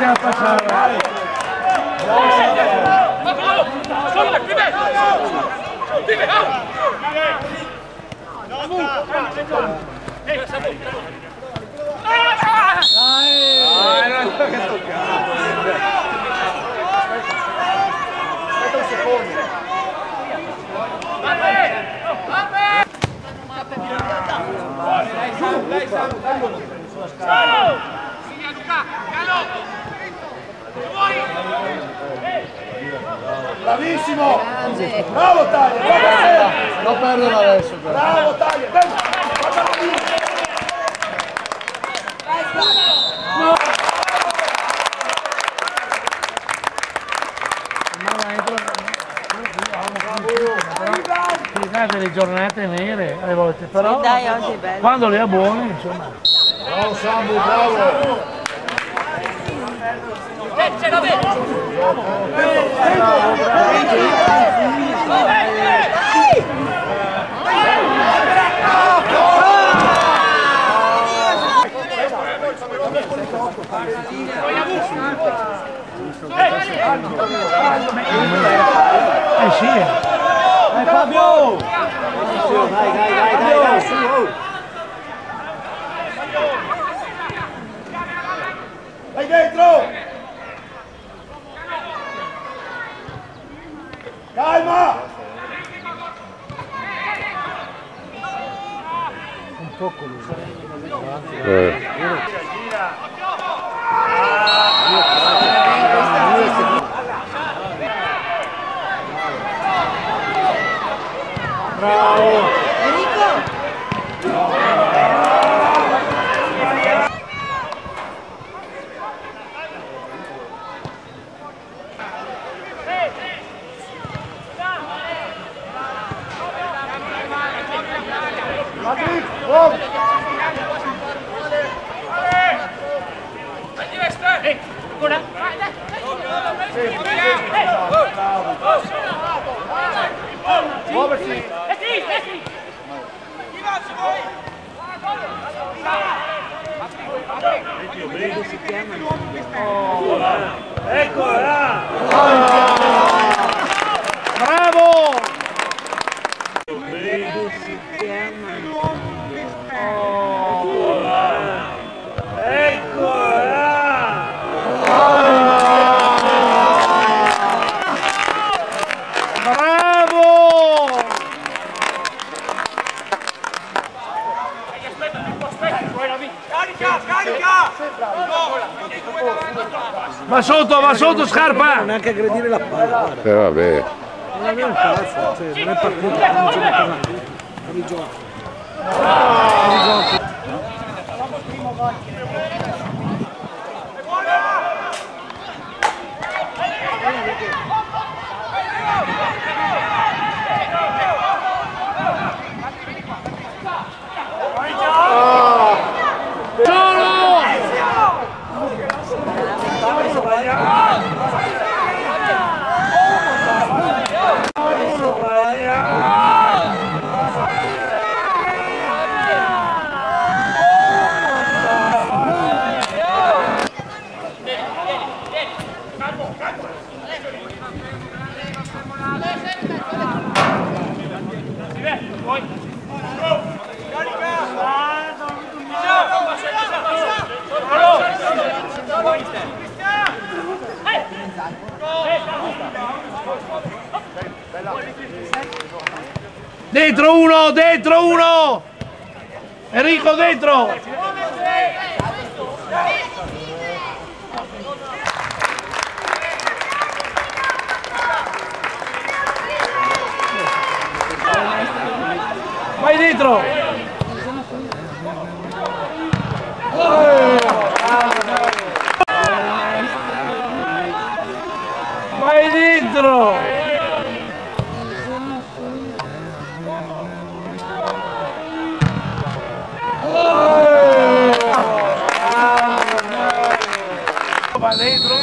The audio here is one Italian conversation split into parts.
a passare. Bravissimo! Bravo Taglia! Bravo! Non perderla adesso però. Bravo Taglia! Delle giornate nere alle volte, però dai, oggi è bello. quando le ha buone, insomma. Bravo Sambu, bravo! Ce l'avete! Sì. Dai Fabio! Dai, su! Vai dentro! Calma! Un po' così. Bravo! Enrico! Muoversi! Eccola! Bravo! Va sotto scarpa! Non neanche aggredire la palla. Vabbè. Non è un cazzo, cioè, non è partita, non ce n'è per la rigioco. Dentro uno! Enrico, dentro! Vai dentro! Vai dentro! Va dentro.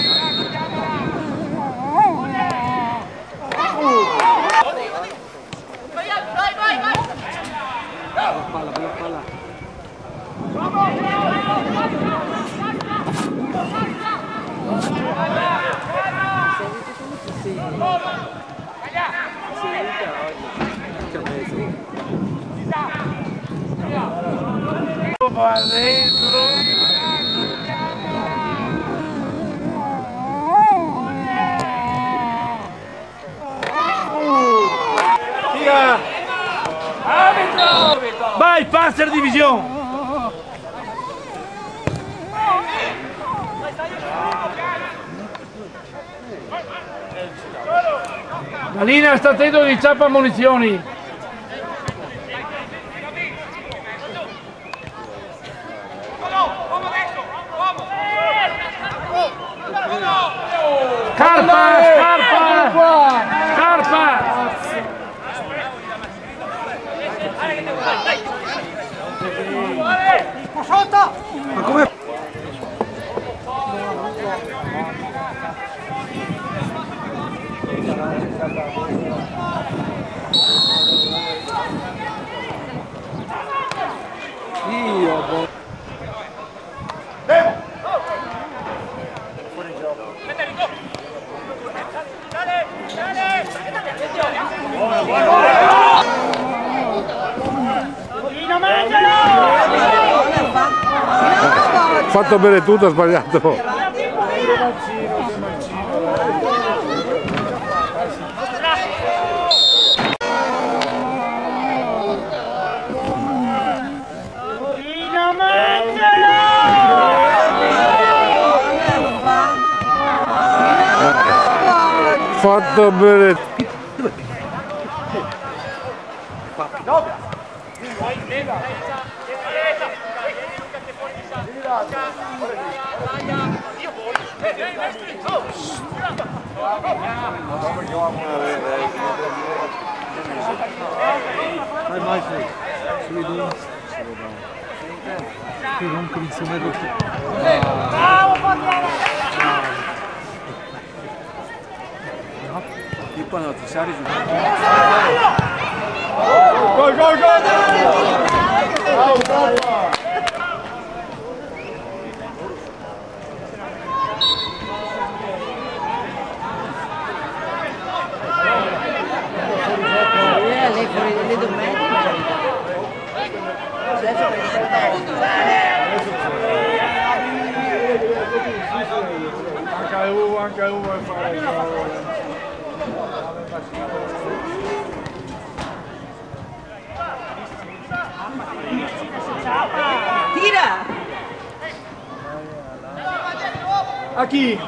qua dentro. Tira! Vai, Panzer Division! La linea sta attento di ciappa munizioni. Scarpa! Scarpa! Scarpa! Ma come? Io boh. Fatto bene tutto, ha sbagliato. Fatto bene. Vai Michael, si vede? Che non insieme a tutti. Bravo e quando ti sai Gol, gol, gol! Bravo, bravo! Lei fuori le domeniche. Adesso Anche uno è fare tira! a chi?